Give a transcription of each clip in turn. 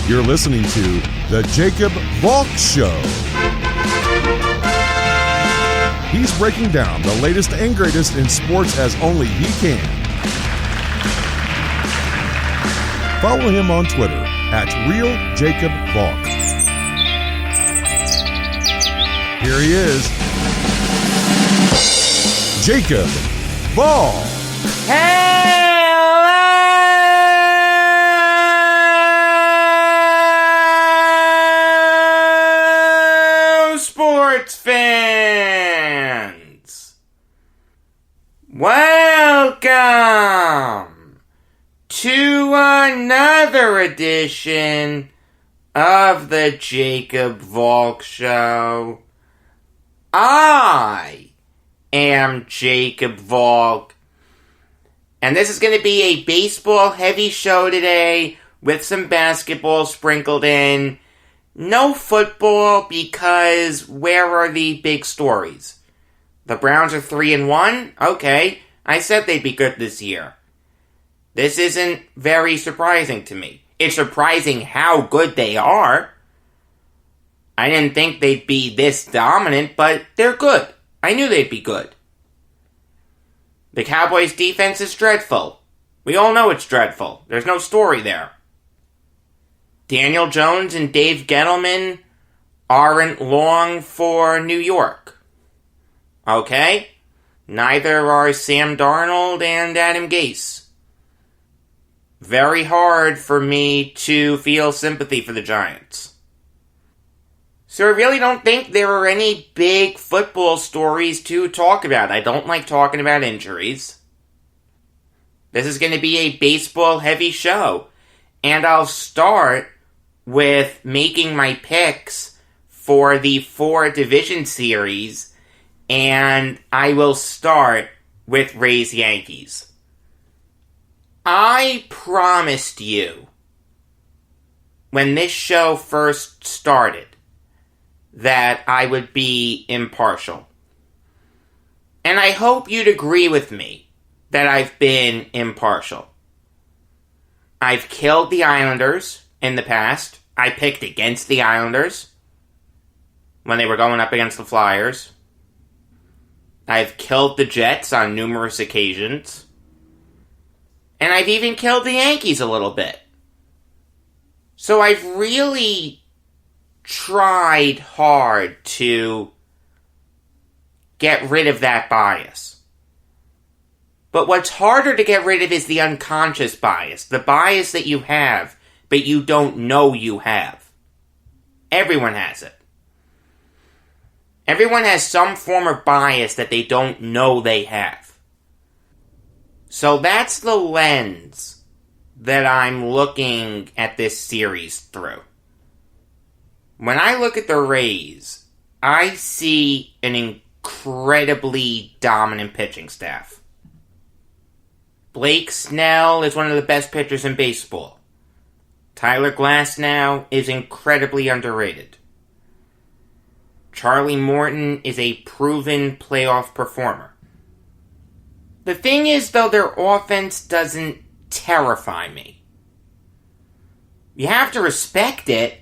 You're listening to The Jacob Valk Show. He's breaking down the latest and greatest in sports as only he can. Follow him on Twitter at RealJacobValk. Here he is, Jacob Valk. Hello, sports fans. Welcome to another edition of the Jacob Valk Show. I am Jacob Valk, and this is going to be a baseball-heavy show today with some basketball sprinkled in. No football, because where are the big stories? The Browns are 3-1? Okay, I said they'd be good this year. This isn't very surprising to me. It's surprising how good they are. I didn't think they'd be this dominant, but they're good. I knew they'd be good. The Cowboys' defense is dreadful. We all know it's dreadful. There's no story there. Daniel Jones and Dave Gettleman aren't long for New York. Okay? Neither are Sam Darnold and Adam Gase. Very hard for me to feel sympathy for the Giants. So I really don't think there are any big football stories to talk about. I don't like talking about injuries. This is going to be a baseball-heavy show. And I'll start with making my picks for the 4 division series. And I will start with Rays Yankees. I promised you, when this show first started, that I would be impartial. And I hope you'd agree with me that I've been impartial. I've killed the Islanders in the past. I picked against the Islanders when they were going up against the Flyers. I've killed the Jets on numerous occasions. And I've even killed the Yankees a little bit. So I've really tried hard to get rid of that bias. But what's harder to get rid of is the unconscious bias. The bias that you have, but you don't know you have. Everyone has it. Everyone has some form of bias that they don't know they have. So that's the lens that I'm looking at this series through. When I look at the Rays, I see an incredibly dominant pitching staff. Blake Snell is one of the best pitchers in baseball. Tyler Glasnow is incredibly underrated. Charlie Morton is a proven playoff performer. The thing is, though, their offense doesn't terrify me. You have to respect it.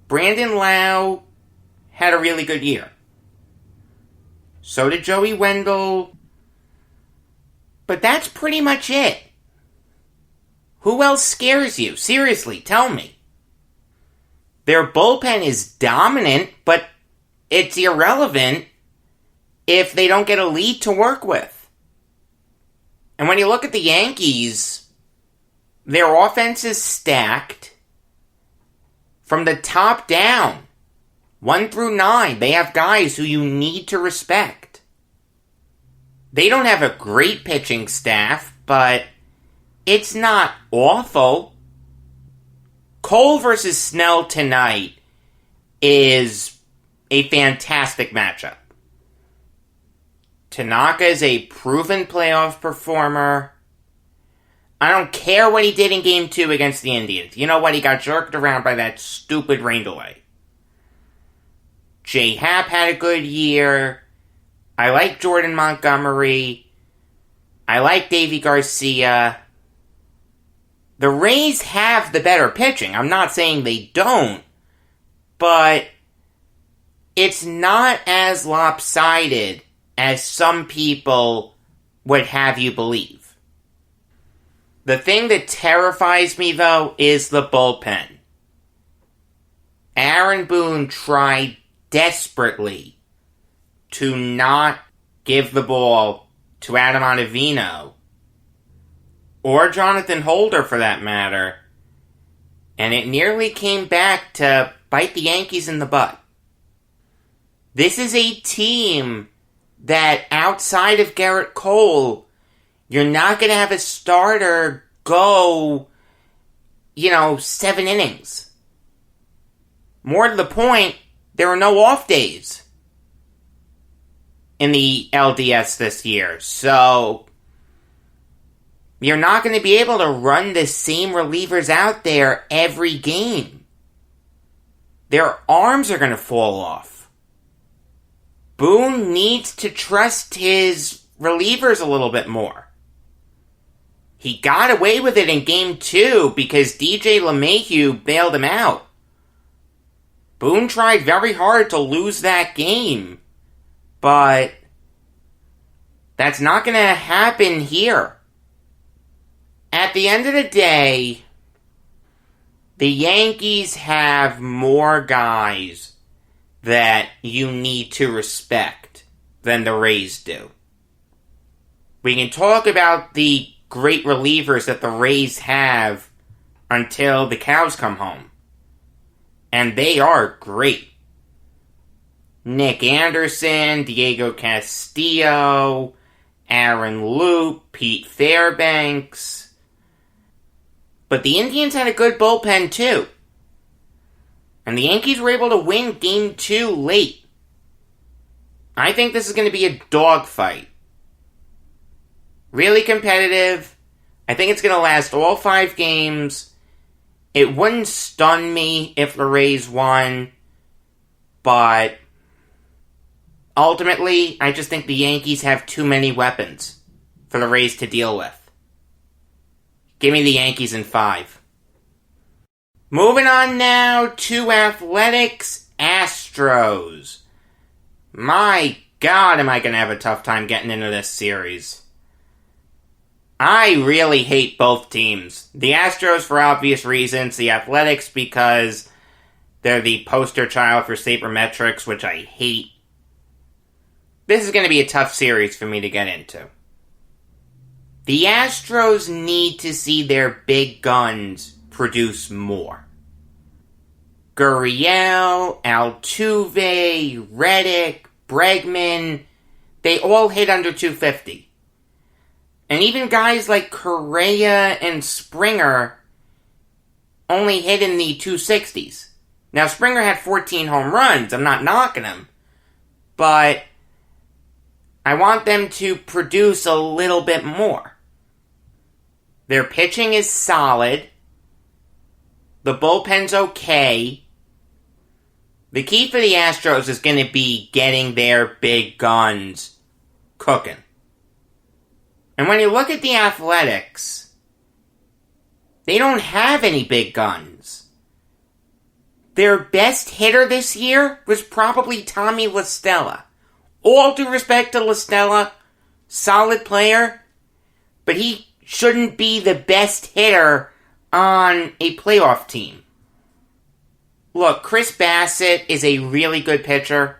Brandon Lau had a really good year. So did Joey Wendell. But that's pretty much it. Who else scares you? Seriously, tell me. Their bullpen is dominant, but it's irrelevant if they don't get a lead to work with. And when you look at the Yankees, their offense is stacked. From the top down, 1 through 9, they have guys who you need to respect. They don't have a great pitching staff, but it's not awful. Cole versus Snell tonight is a fantastic matchup. Tanaka is a proven playoff performer. I don't care what he did in Game 2 against the Indians. You know what? He got jerked around by that stupid rain delay. J. Happ had a good year. I like Jordan Montgomery. I like Davy Garcia. The Rays have the better pitching. I'm not saying they don't, but it's not as lopsided as some people would have you believe. The thing that terrifies me, though, is the bullpen. Aaron Boone tried desperately to not give the ball to Adam Ottavino, or Jonathan Holder for that matter, and it nearly came back to bite the Yankees in the butt. This is a team that, outside of Garrett Cole, you're not going to have a starter go, 7 innings. More to the point, there are no off days in the LDS this year. So, you're not going to be able to run the same relievers out there every game. Their arms are going to fall off. Boone needs to trust his relievers a little bit more. He got away with it in Game 2 because DJ LeMahieu bailed him out. Boone tried very hard to lose that game, but that's not going to happen here. At the end of the day, the Yankees have more guys that you need to respect than the Rays do. We can talk about the great relievers that the Rays have until the cows come home. And they are great. Nick Anderson, Diego Castillo, Aaron Loup, Pete Fairbanks. But the Indians had a good bullpen too. And the Yankees were able to win Game 2 late. I think this is going to be a dogfight. Really competitive. I think it's going to last all 5 games. It wouldn't stun me if the Rays won. But ultimately, I just think the Yankees have too many weapons for the Rays to deal with. Give me the Yankees in 5. Moving on now to Athletics Astros. My God, am I going to have a tough time getting into this series. I really hate both teams. The Astros for obvious reasons, the Athletics because they're the poster child for sabermetrics, which I hate. This is going to be a tough series for me to get into. The Astros need to see their big guns produce more. Gurriel, Altuve, Reddick, Bregman, they all hit under 250. And even guys like Correa and Springer only hit in the 260s. Now, Springer had 14 home runs. I'm not knocking him. But I want them to produce a little bit more. Their pitching is solid. The bullpen's okay. The key for the Astros is going to be getting their big guns cooking. And when you look at the Athletics, they don't have any big guns. Their best hitter this year was probably Tommy La Stella. All due respect to La Stella, solid player, but he shouldn't be the best hitter on a playoff team. Look, Chris Bassett is a really good pitcher,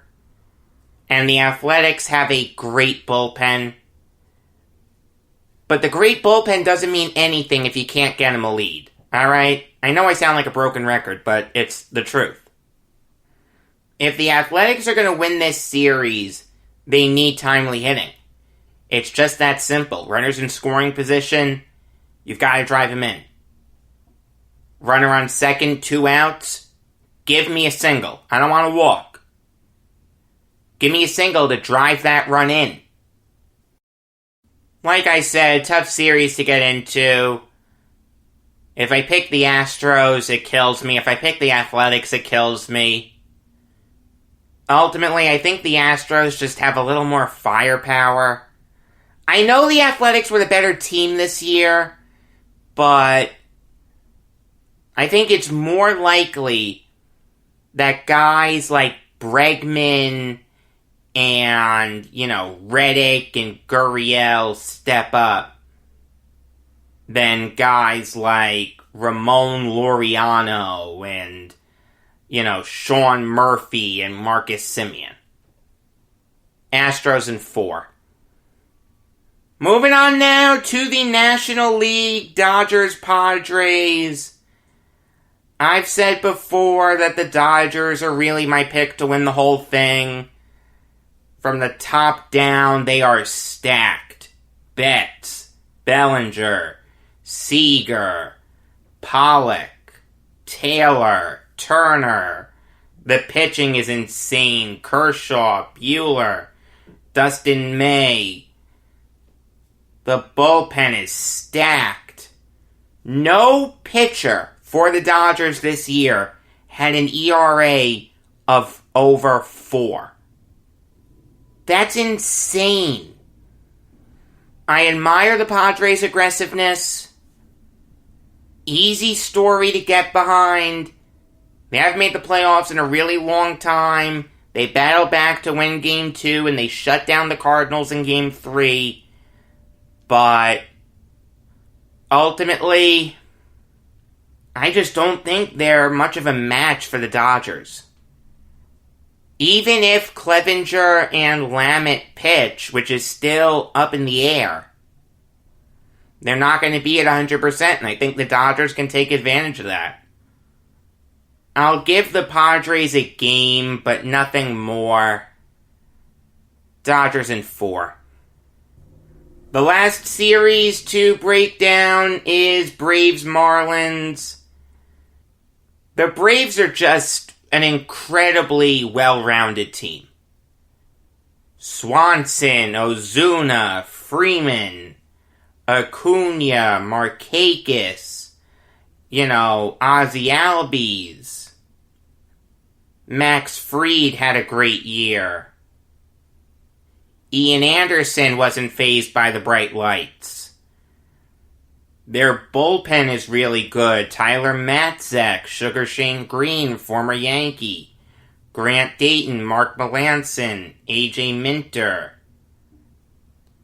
and the Athletics have a great bullpen. But the great bullpen doesn't mean anything if you can't get him a lead, alright? I know I sound like a broken record, but it's the truth. If the Athletics are going to win this series, they need timely hitting. It's just that simple. Runners in scoring position, you've got to drive him in. Runner on second, 2 outs, give me a single. I don't want to walk. Give me a single to drive that run in. Like I said, tough series to get into. If I pick the Astros, it kills me. If I pick the Athletics, it kills me. Ultimately, I think the Astros just have a little more firepower. I know the Athletics were the better team this year, but I think it's more likely that guys like Bregman and, Reddick and Gurriel step up than guys like Ramon Laureano and, Sean Murphy and Marcus Semien. Astros in 4. Moving on now to the National League, Dodgers-Padres. I've said before that the Dodgers are really my pick to win the whole thing. From the top down, they are stacked. Betts, Bellinger, Seager, Pollock, Taylor, Turner. The pitching is insane. Kershaw, Buehler, Dustin May. The bullpen is stacked. No pitcher for the Dodgers this year had an ERA of over 4. That's insane. I admire the Padres' aggressiveness. Easy story to get behind. They haven't made the playoffs in a really long time. They battled back to win Game 2, and they shut down the Cardinals in Game 3. But ultimately, I just don't think they're much of a match for the Dodgers. Even if Clevinger and Lamet pitch, which is still up in the air, they're not going to be at 100%, and I think the Dodgers can take advantage of that. I'll give the Padres a game, but nothing more. Dodgers in 4. The last series to break down is Braves-Marlins. The Braves are just an incredibly well-rounded team. Swanson, Ozuna, Freeman, Acuna, Markakis, Ozzie Albies. Max Fried had a great year. Ian Anderson wasn't fazed by the bright lights. Their bullpen is really good. Tyler Matzek, Sugar Shane Green, former Yankee, Grant Dayton, Mark Melanson, AJ Minter.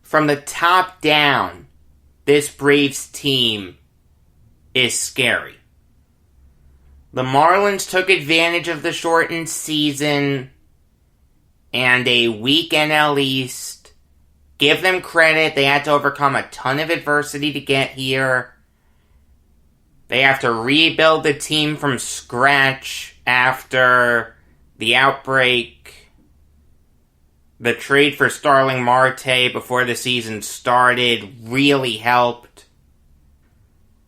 From the top down, this Braves team is scary. The Marlins took advantage of the shortened season and a weak NL East. Give them credit, they had to overcome a ton of adversity to get here. They have to rebuild the team from scratch after the outbreak. The trade for Starling Marte before the season started really helped.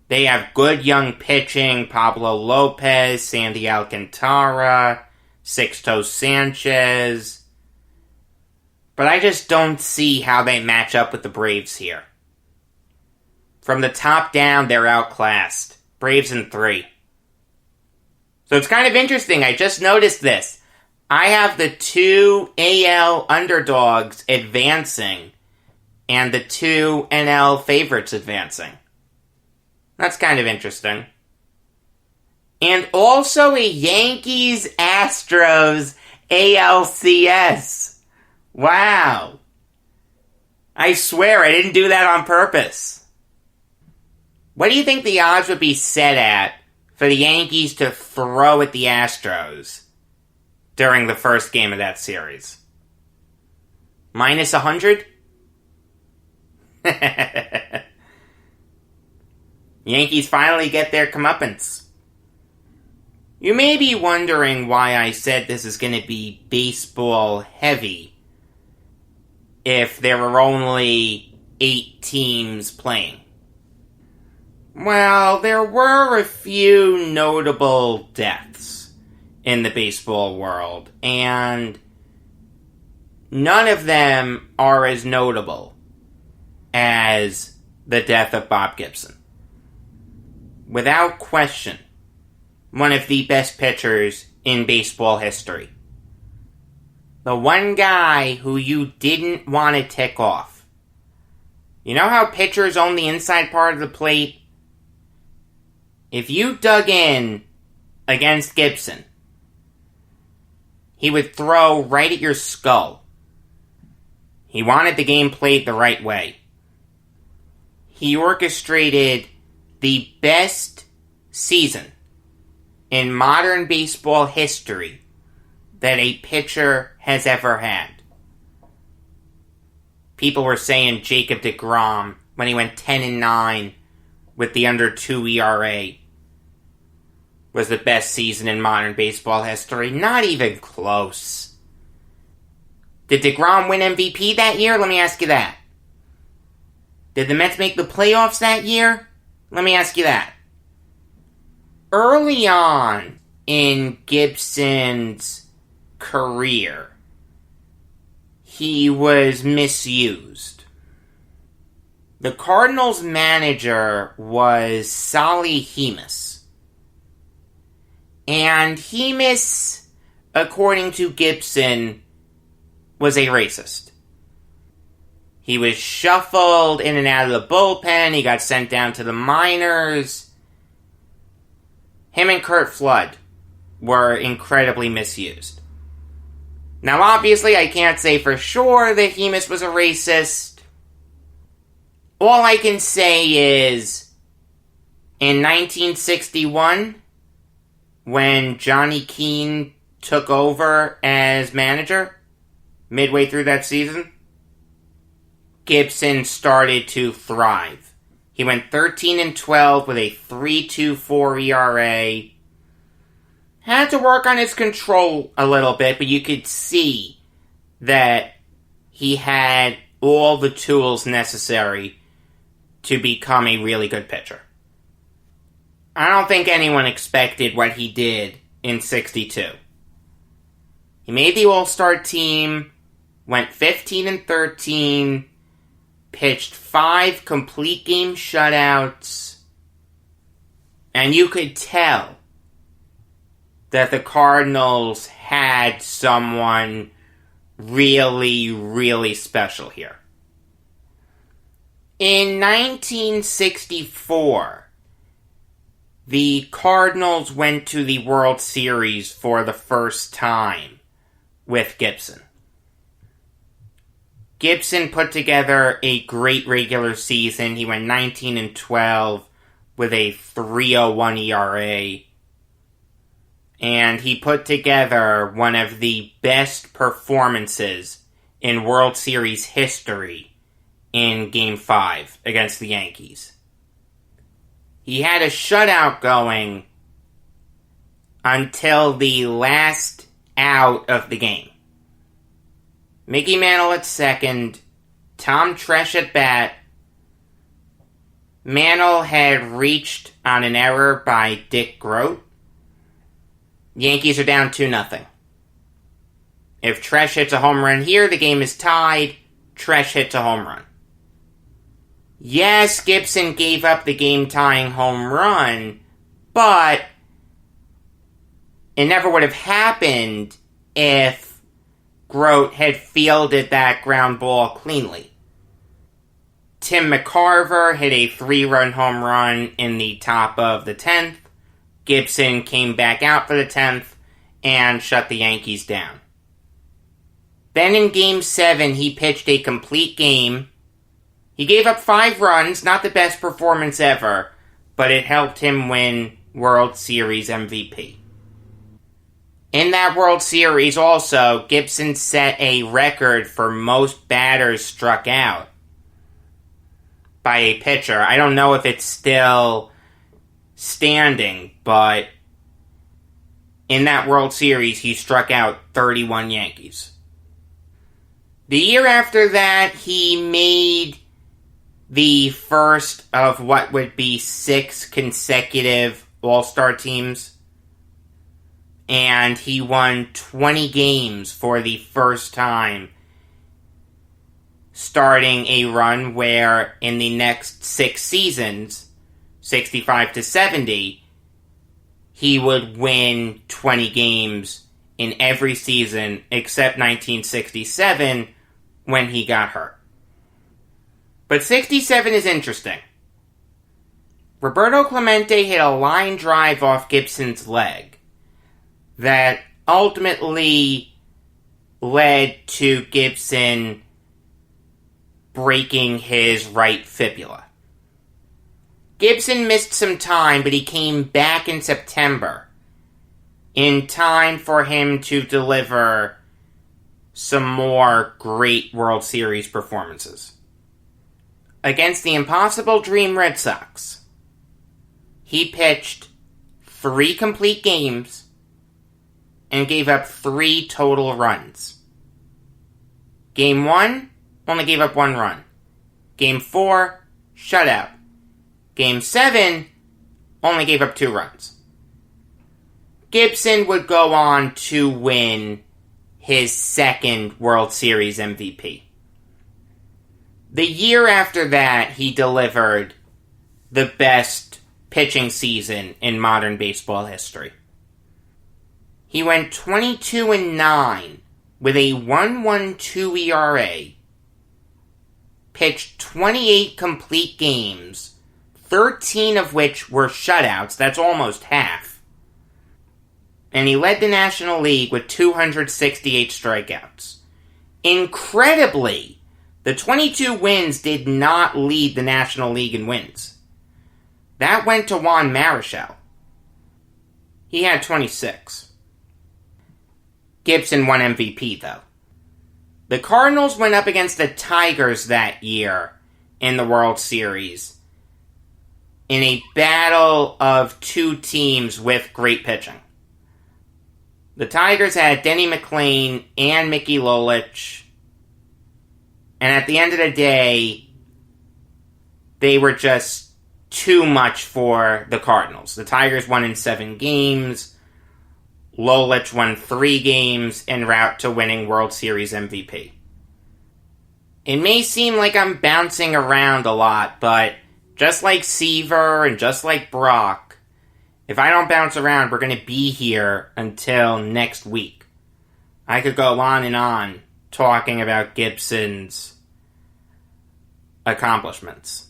They have good young pitching, Pablo Lopez, Sandy Alcantara, Sixto Sanchez. But I just don't see how they match up with the Braves here. From the top down, they're outclassed. Braves in 3. So it's kind of interesting. I just noticed this. I have the 2 AL underdogs advancing and the 2 NL favorites advancing. That's kind of interesting. And also a Yankees-Astros ALCS. Wow. I swear I didn't do that on purpose. What do you think the odds would be set at for the Yankees to throw at the Astros during the first game of that series? Minus 100? Yankees finally get their comeuppance. You may be wondering why I said this is going to be baseball heavy if there were only 8 teams playing. Well, there were a few notable deaths in the baseball world, and none of them are as notable as the death of Bob Gibson. Without question, one of the best pitchers in baseball history. The one guy who you didn't want to tick off. You know how pitchers own the inside part of the plate? if you dug in against Gibson, he would throw right at your skull. He wanted the game played the right way. He orchestrated the best season in modern baseball history that a pitcher has ever had. People were saying Jacob deGrom, when he went 10-9 with the under 2 ERA, was the best season in modern baseball history. Not even close. Did deGrom win MVP that year? Let me ask you that. Did the Mets make the playoffs that year? Let me ask you that. Early on in Gibson's career, he was misused. The Cardinals' manager was Solly Hemus. And Hemus, according to Gibson, was a racist. He was shuffled in and out of the bullpen. He got sent down to the minors. Him and Curt Flood were incredibly misused. Now, obviously, I can't say for sure that Hemus was a racist. All I can say is, in 1961, when Johnny Keane took over as manager, midway through that season, Gibson started to thrive. He went 13-12 with a 3.24 ERA. Had to work on his control a little bit, but you could see that he had all the tools necessary to become a really good pitcher. I don't think anyone expected what he did in 62. He made the All-Star team, went 15-13, pitched 5 complete game shutouts, and you could tell that the Cardinals had someone really, really special here. In 1964, the Cardinals went to the World Series for the first time with Gibson. Gibson put together a great regular season. He went 19-12 with a 3.01 ERA. And he put together one of the best performances in World Series history in Game 5 against the Yankees. He had a shutout going until the last out of the game. Mickey Mantle at second, Tom Tresh at bat. Mantle had reached on an error by Dick Groat. Yankees are down 2-0. If Tresh hits a home run here, the game is tied. Tresh hits a home run. Yes, Gibson gave up the game-tying home run, but it never would have happened if Groat had fielded that ground ball cleanly. Tim McCarver hit a 3-run home run in the top of the 10th. Gibson came back out for the 10th and shut the Yankees down. Then in Game 7, he pitched a complete game. He gave up 5 runs, not the best performance ever, but it helped him win World Series MVP. In that World Series also, Gibson set a record for most batters struck out by a pitcher. I don't know if it's still standing, but in that World Series, he struck out 31 Yankees. The year after that, he made the first of what would be 6 consecutive All-Star teams. And he won 20 games for the first time, starting a run where in the next 6 seasons, 65-70, he would win 20 games in every season except 1967 when he got hurt. But 67 is interesting. Roberto Clemente hit a line drive off Gibson's leg that ultimately led to Gibson breaking his right fibula. Gibson missed some time, but he came back in September in time for him to deliver some more great World Series performances. Against the impossible dream Red Sox, he pitched 3 complete games and gave up 3 total runs. Game 1, only gave up 1 run. Game 4, shutout. Game 7, only gave up 2 runs. Gibson would go on to win his 2nd World Series MVP. The year after that, he delivered the best pitching season in modern baseball history. He went 22-9 with a 1.12 ERA, pitched 28 complete games, 13 of which were shutouts, that's almost half, and he led the National League with 268 strikeouts. Incredibly, the 22 wins did not lead the National League in wins. That went to Juan Marichal. He had 26. Gibson won MVP, though. The Cardinals went up against the Tigers that year in the World Series in a battle of 2 teams with great pitching. The Tigers had Denny McLain and Mickey Lolich, and at the end of the day, they were just too much for the Cardinals. The Tigers won in 7 games. Lolich won 3 games en route to winning World Series MVP. It may seem like I'm bouncing around a lot, but just like Seaver and just like Brock, if I don't bounce around, we're going to be here until next week. I could go on and on talking about Gibson's accomplishments.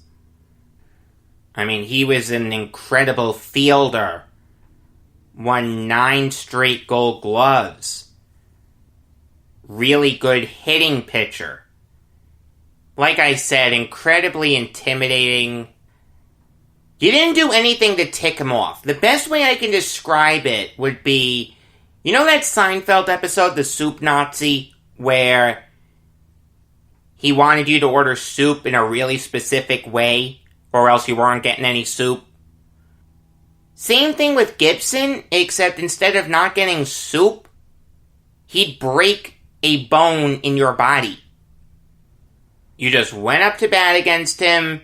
I mean, he was an incredible fielder, won 9 straight Gold Gloves, really good hitting pitcher. Like I said, incredibly intimidating. You didn't do anything to tick him off. The best way I can describe it would be, you know that Seinfeld episode, The Soup Nazi, where he wanted you to order soup in a really specific way, or else you weren't getting any soup? Same thing with Gibson, except instead of not getting soup, he'd break a bone in your body. You just went up to bat against him,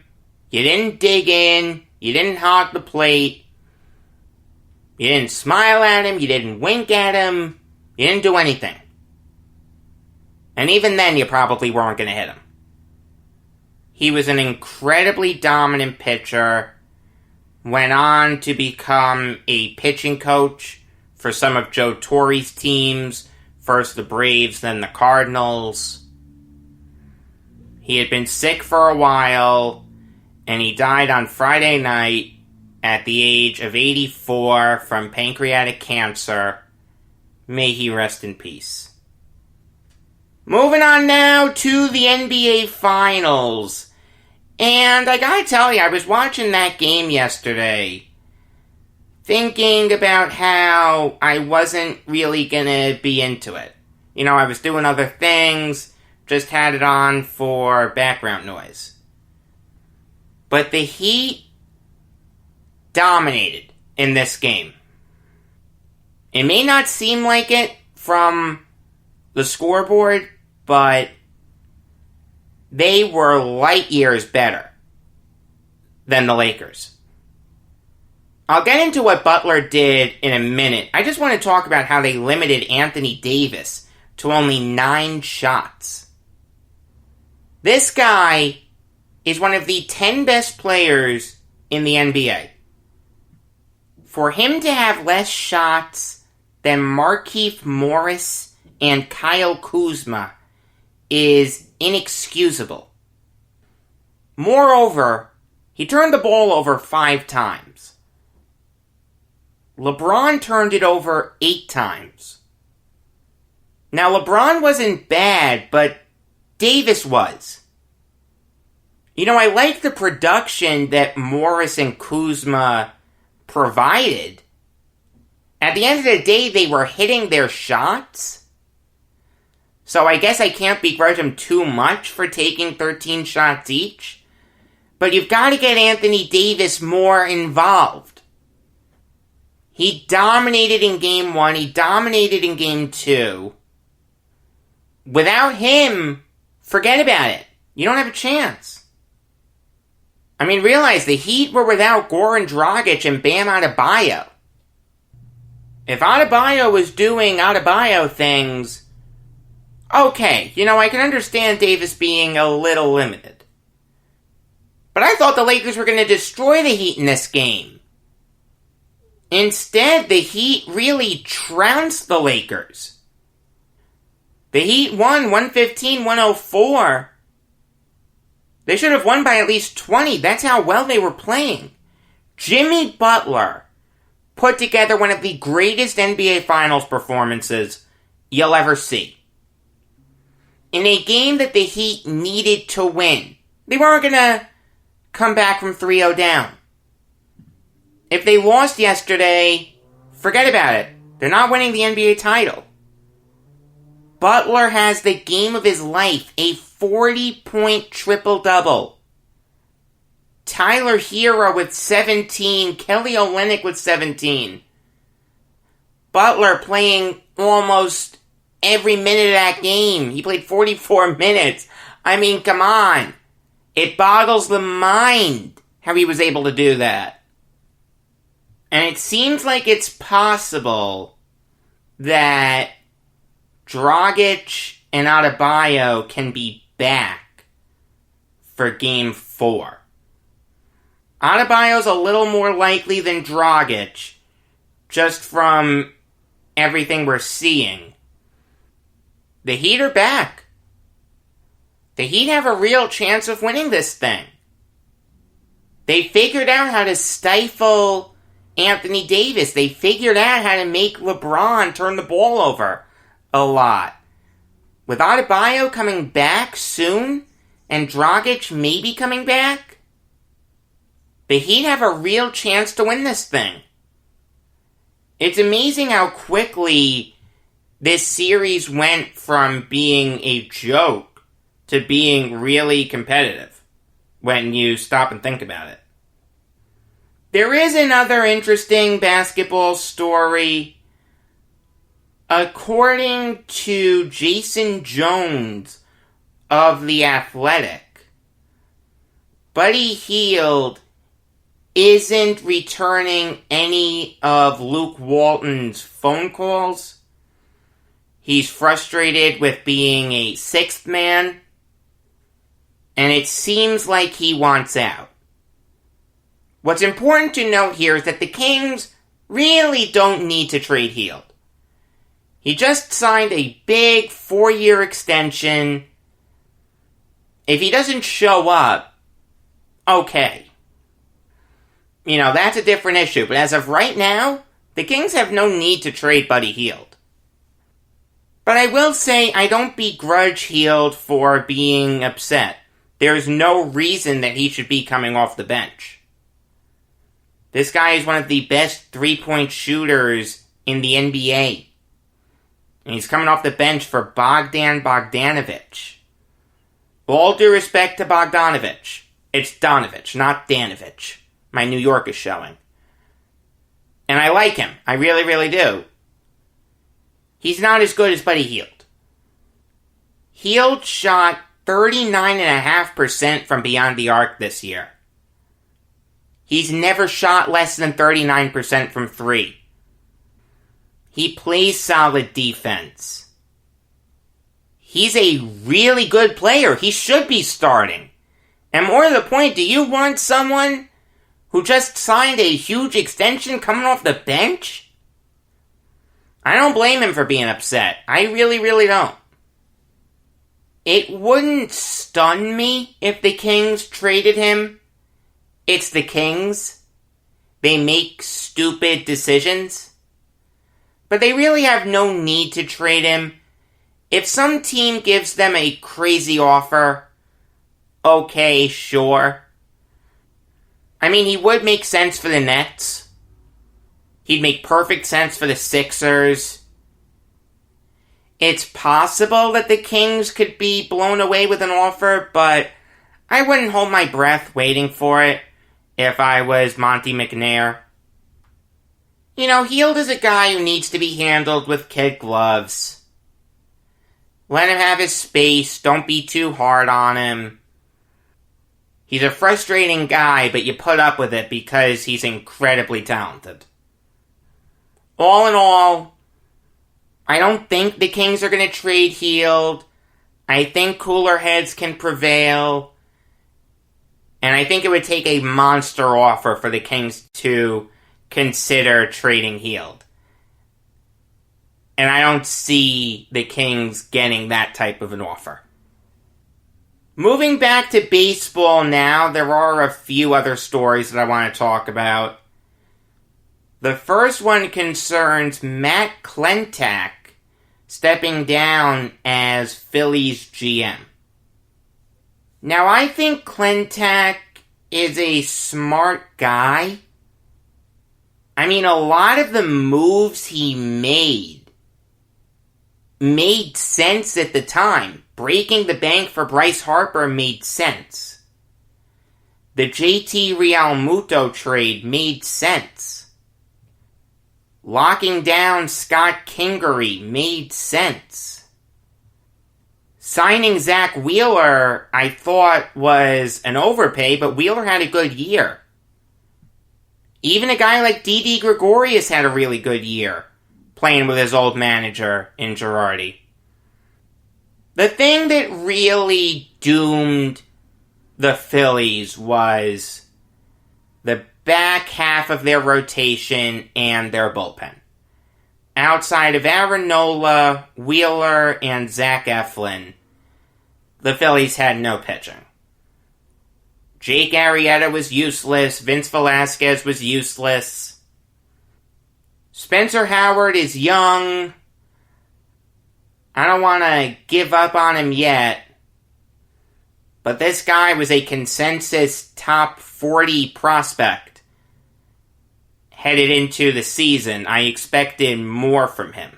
you didn't dig in, you didn't hog the plate, you didn't smile at him, you didn't wink at him, you didn't do anything. And even then, you probably weren't going to hit him. He was an incredibly dominant pitcher, went on to become a pitching coach for some of Joe Torre's teams, first the Braves, then the Cardinals. He had been sick for a while, and he died on Friday night at the age of 84 from pancreatic cancer. May he rest in peace. Moving on now to the NBA Finals. And I gotta tell you, I was watching that game yesterday, thinking about how I wasn't really gonna be into it. You know, I was doing other things, just had it on for background noise. But the Heat dominated in this game. It may not seem like it from the scoreboard, but they were light years better than the Lakers. I'll get into what Butler did in a minute. I just want to talk about how they limited Anthony Davis to only 9 shots. This guy is one of the 10 best players in the NBA. For him to have less shots than Markieff Morris and Kyle Kuzma is inexcusable. Moreover, He turned the ball over 5 times. LeBron turned it over 8 times. Now, LeBron wasn't bad, but Davis was. I like the production that Morris and Kuzma provided. At the end of the day, they were hitting their shots. So I guess I can't begrudge them too much for taking 13 shots each. But you've got to get Anthony Davis more involved. He dominated in Game 1. He dominated in Game 2. Without him, forget about it. You don't have a chance. Realize the Heat were without Goran Dragic and Bam Adebayo. If Adebayo was doing Adebayo things, okay, I can understand Davis being a little limited. But I thought the Lakers were going to destroy the Heat in this game. Instead, the Heat really trounced the Lakers. The Heat won 115-104. They should have won by at least 20. That's how well they were playing. Jimmy Butler put together one of the greatest NBA Finals performances you'll ever see. In a game that the Heat needed to win. They weren't going to come back from 3-0 down. If they lost yesterday, forget about it. They're not winning the NBA title. Butler has the game of his life, a 40-point triple-double. Tyler Hero with 17, Kelly Olynyk with 17. Butler playing almost every minute of that game. He played 44 minutes. Come on. It boggles the mind how he was able to do that. And it seems like it's possible that Dragic and Adebayo can be back for Game 4. Adebayo's a little more likely than Dragic, just from everything we're seeing. The Heat are back. The Heat have a real chance of winning this thing. They figured out how to stifle Anthony Davis. They figured out how to make LeBron turn the ball over a lot. With Adebayo coming back soon, and Dragic maybe coming back, the Heat have a real chance to win this thing. It's amazing how quickly this series went from being a joke to being really competitive when you stop and think about it. There is another interesting basketball story. According to Jason Jones of The Athletic, Buddy Hield isn't returning any of Luke Walton's phone calls. He's frustrated with being a sixth man, and it seems like he wants out. What's important to note here is that the Kings really don't need to trade Hield. He just signed a big 4-year extension. If he doesn't show up, okay. That's a different issue. But as of right now, the Kings have no need to trade Buddy Hield. But I will say I don't begrudge Hield for being upset. There's no reason that he should be coming off the bench. This guy is one of the best three-point shooters in the NBA. And he's coming off the bench for Bogdan Bogdanovic. All due respect to Bogdanovic. It's Donovich, not Danovich. My New York is showing. And I like him. I really, really do. He's not as good as Buddy Hield. Hield shot 39.5% from beyond the arc this year. He's never shot less than 39% from 3. He plays solid defense. He's a really good player. He should be starting. And more to the point, do you want someone who just signed a huge extension coming off the bench? I don't blame him for being upset. I really, really don't. It wouldn't stun me if the Kings traded him It's the Kings. They make stupid decisions. But they really have no need to trade him. If some team gives them a crazy offer, okay, sure. I mean, he would make sense for the Nets. He'd make perfect sense for the Sixers. It's possible that the Kings could be blown away with an offer, but I wouldn't hold my breath waiting for it if I was Monty McNair. You know, Hield is a guy who needs to be handled with kid gloves. Let him have his space. Don't be too hard on him. He's a frustrating guy, but you put up with it because he's incredibly talented. All in all, I don't think the Kings are going to trade Hield. I think cooler heads can prevail. And I think it would take a monster offer for the Kings to consider trading Hield. And I don't see the Kings getting that type of an offer. Moving back to baseball now, there are a few other stories that I want to talk about. The first one concerns Matt Klentak stepping down as Phillies GM. Now, I think Klentak is a smart guy. I mean, a lot of the moves he made sense at the time. Breaking the bank for Bryce Harper made sense. The JT Realmuto trade made sense. Locking down Scott Kingery made sense. Signing Zach Wheeler, I thought, was an overpay, but Wheeler had a good year. Even a guy like Didi Gregorius had a really good year, playing with his old manager in Girardi. The thing that really doomed the Phillies was the back half of their rotation and their bullpen. Outside of Aaron Nola, Wheeler, and Zach Eflin, the Phillies had no pitching. Jake Arrieta was useless. Vince Velasquez was useless. Spencer Howard is young. I don't want to give up on him yet. But this guy was a consensus top 40 prospect headed into the season. I expected more from him.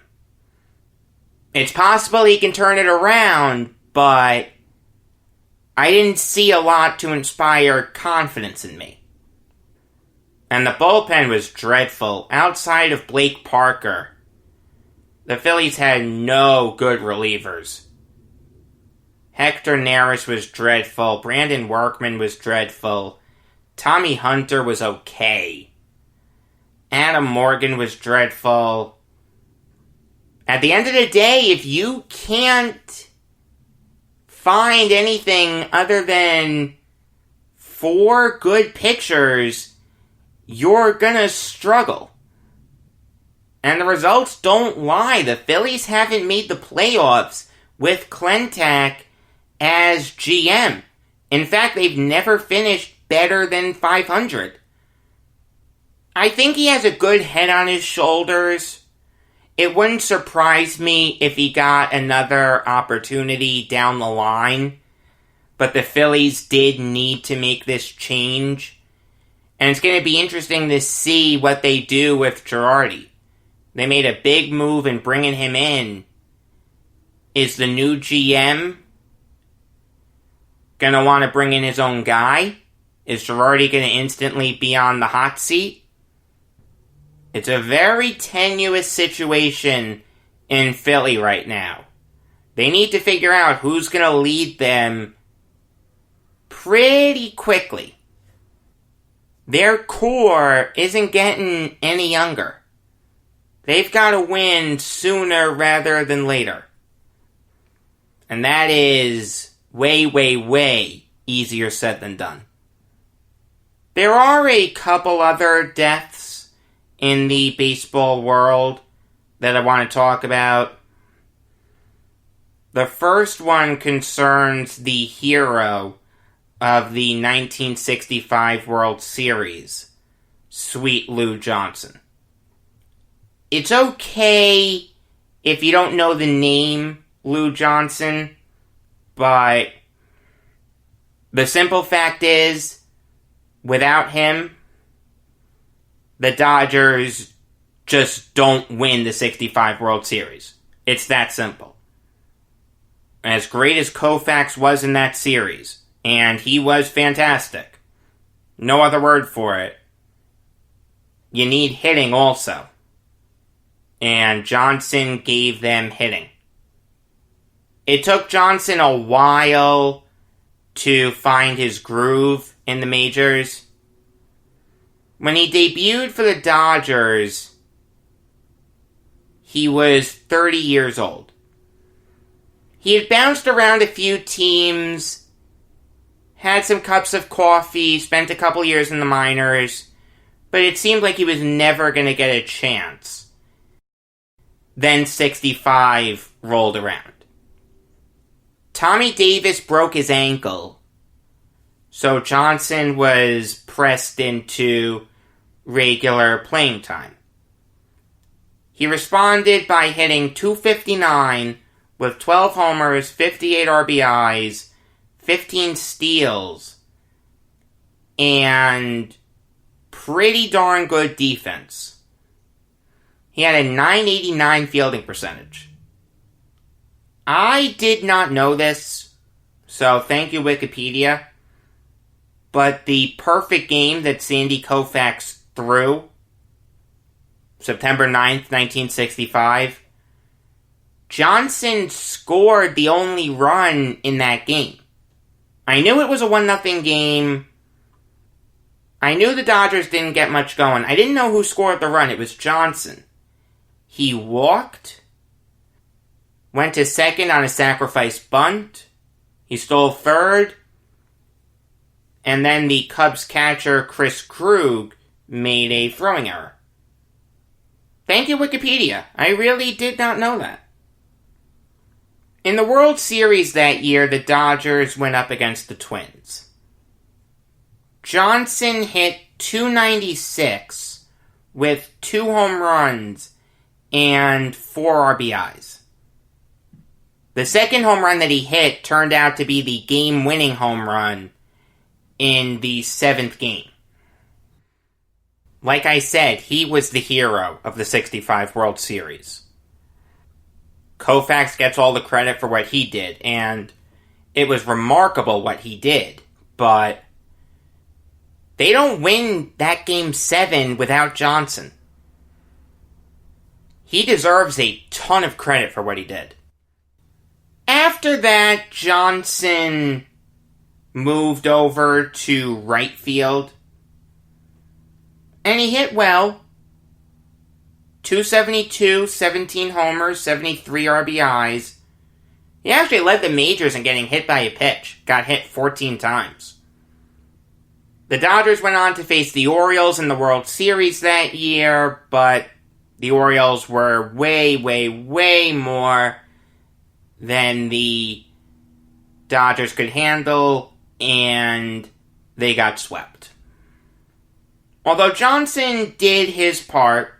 It's possible he can turn it around, but I didn't see a lot to inspire confidence in me. And the bullpen was dreadful. Outside of Blake Parker, the Phillies had no good relievers. Hector Neris was dreadful. Brandon Workman was dreadful. Tommy Hunter was okay. Adam Morgan was dreadful. At the end of the day, if you can't find anything other than 4 good pitchers, you're gonna struggle. And the results don't lie. The Phillies haven't made the playoffs with Klentak as GM. In fact, they've never finished better than 500. I think he has a good head on his shoulders. It wouldn't surprise me if he got another opportunity down the line. But the Phillies did need to make this change. And it's going to be interesting to see what they do with Girardi. They made a big move in bringing him in. Is the new GM going to want to bring in his own guy? Is Girardi going to instantly be on the hot seat? It's a very tenuous situation in Philly right now. They need to figure out who's going to lead them pretty quickly. Their core isn't getting any younger. They've got to win sooner rather than later. And that is way, way, way easier said than done. There are a couple other deaths in the baseball world that I want to talk about. The first one concerns the hero of the 1965 World Series, Sweet Lou Johnson. It's okay if you don't know the name Lou Johnson, but the simple fact is, without him, the Dodgers just don't win the 65 World Series. It's that simple. As great as Koufax was in that series, and he was fantastic, no other word for it, you need hitting also. And Johnson gave them hitting. It took Johnson a while to find his groove in the majors. When he debuted for the Dodgers, he was 30 years old. He had bounced around a few teams, had some cups of coffee, spent a couple years in the minors, but it seemed like he was never going to get a chance. Then 65 rolled around. Tommy Davis broke his ankle, so Johnson was pressed into regular playing time. He responded by hitting .259 with 12 homers, 58 RBIs, 15 steals, and pretty darn good defense. He had a .989 fielding percentage. I did not know this, so thank you, Wikipedia. But the perfect game that Sandy Koufax threw, September 9th, 1965, Johnson scored the only run in that game. I knew it was a 1-0 game. I knew the Dodgers didn't get much going. I didn't know who scored the run. It was Johnson. He walked, went to second on a sacrifice bunt. He stole third. And then the Cubs catcher, Chris Krug, made a throwing error. Thank you, Wikipedia. I really did not know that. In the World Series that year, the Dodgers went up against the Twins. Johnson hit .296 with 2 home runs and 4 RBIs. The second home run that he hit turned out to be the game-winning home run in the 7th game. Like I said, he was the hero of the 65 World Series. Koufax gets all the credit for what he did, and it was remarkable what he did, but they don't win that Game 7 without Johnson. He deserves a ton of credit for what he did. After that, Johnson moved over to right field, and he hit well. .272, 17 homers, 73 RBIs. He actually led the majors in getting hit by a pitch. Got hit 14 times. The Dodgers went on to face the Orioles in the World Series that year, but the Orioles were way, way, way more than the Dodgers could handle, and they got swept. Although Johnson did his part,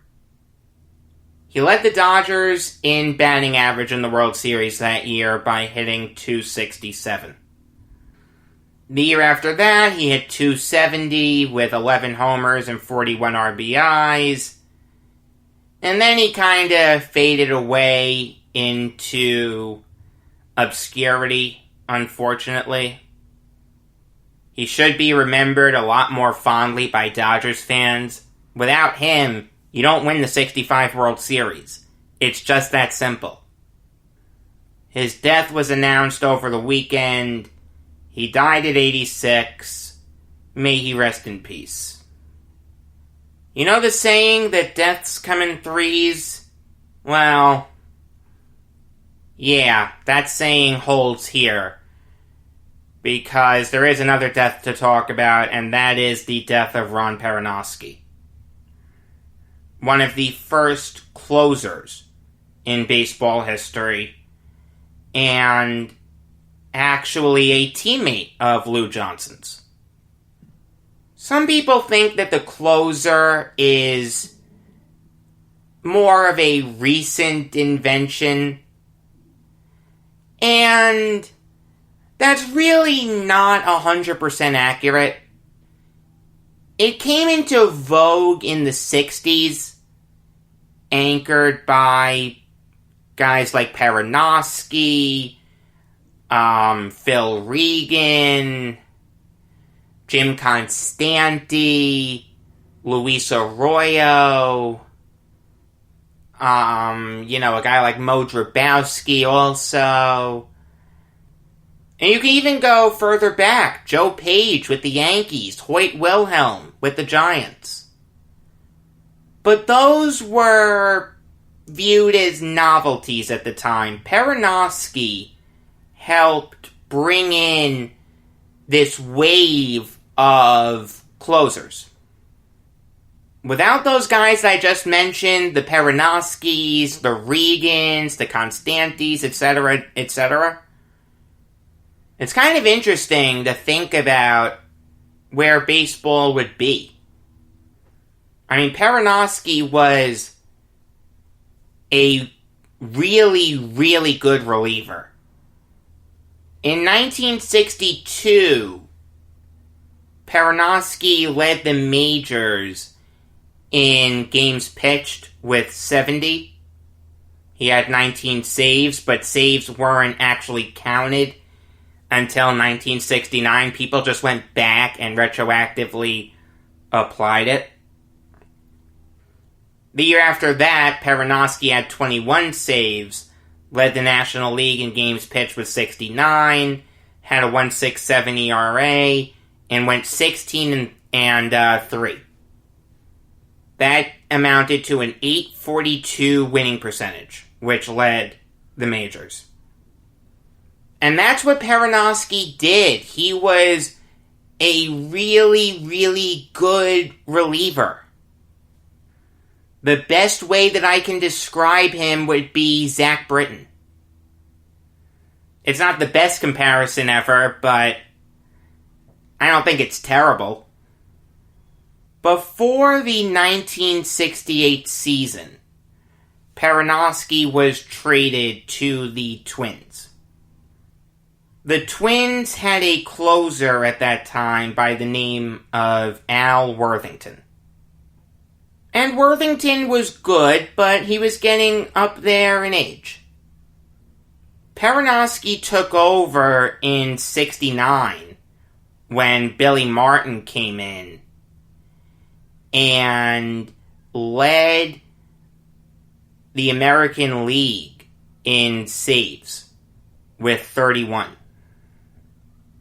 he led the Dodgers in batting average in the World Series that year by hitting .267. The year after that, he hit .270 with 11 homers and 41 RBIs. And then he kind of faded away into obscurity, unfortunately. He should be remembered a lot more fondly by Dodgers fans. Without him, you don't win the 65 World Series. It's just that simple. His death was announced over the weekend. He died at 86. May he rest in peace. You know the saying that deaths come in threes? Well, yeah, that saying holds here. Because there is another death to talk about, and that is the death of Ron Peronoski. One of the first closers in baseball history, and actually a teammate of Lou Johnson's. Some people think that the closer is more of a recent invention, and that's really not 100% accurate. It came into vogue in the 60s, anchored by guys like Peronoski, Phil Regan, Jim Constanti, Luis Arroyo, a guy like Mo Drabowski also. And you can even go further back. Joe Page with the Yankees, Hoyt Wilhelm with the Giants. But those were viewed as novelties at the time. Peronoski helped bring in this wave of closers. Without those guys I just mentioned, the Peronoskis, the Regans, the Constantis, etc., etc., it's kind of interesting to think about where baseball would be. I mean, Peronoski was a really, really good reliever. In 1962, Peronoski led the majors in games pitched with 70. He had 19 saves, but saves weren't actually counted until 1969. People just went back and retroactively applied it. The year after that, Peronoski had 21 saves, led the National League in games pitched with 69, had a 1.67 ERA, and went 16 and 3. That amounted to an .842 winning percentage, which led the majors. And that's what Peronoski did. He was a really, really good reliever. The best way that I can describe him would be Zach Britton. It's not the best comparison ever, but I don't think it's terrible. Before the 1968 season, Peronoski was traded to the Twins. The Twins had a closer at that time by the name of Al Worthington. And Worthington was good, but he was getting up there in age. Peronoski took over in 69 when Billy Martin came in and led the American League in saves with 31.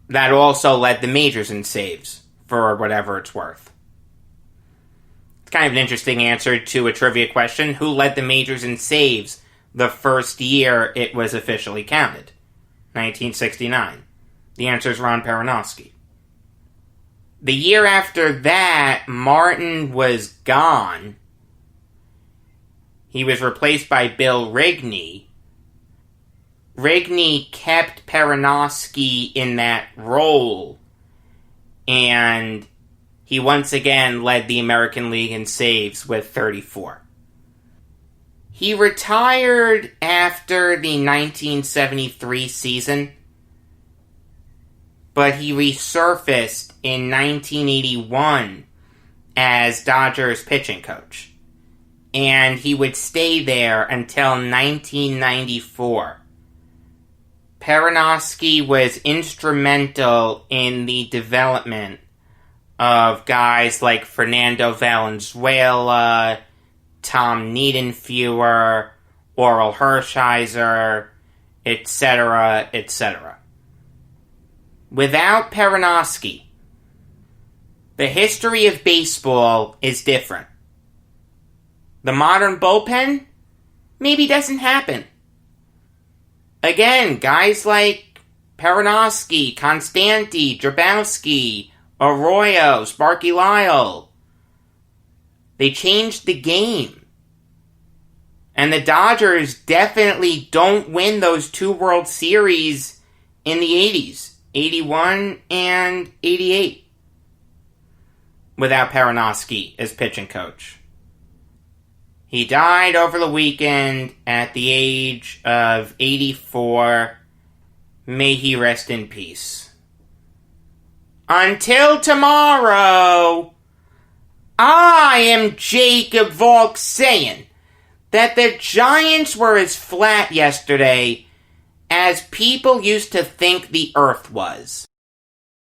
That also led the majors in saves, for whatever it's worth. It's kind of an interesting answer to a trivia question. Who led the majors in saves the first year it was officially counted? 1969. The answer is Ron Peronoski. The year after that, Martin was gone. He was replaced by Bill Rigney. Rigney kept Peronoski in that role, and he once again led the American League in saves with 34. He retired after the 1973 season, but he resurfaced in 1981 as Dodgers pitching coach, and he would stay there until 1994. Peronoski was instrumental in the development of guys like Fernando Valenzuela, Tom Niedenfuer, Oral Hershiser, etc., etc. Without Peronoski, the history of baseball is different. The modern bullpen maybe doesn't happen. Again, guys like Peronoski, Constanti, Drabowski, Arroyo, Sparky Lyle, they changed the game. And the Dodgers definitely don't win those 2 World Series in the 80s, 81 and 88, without Peronoski as pitching coach. He died over the weekend at the age of 84. May he rest in peace. Until tomorrow, I am Jacob Valk saying that the Giants were as flat yesterday as people used to think the earth was.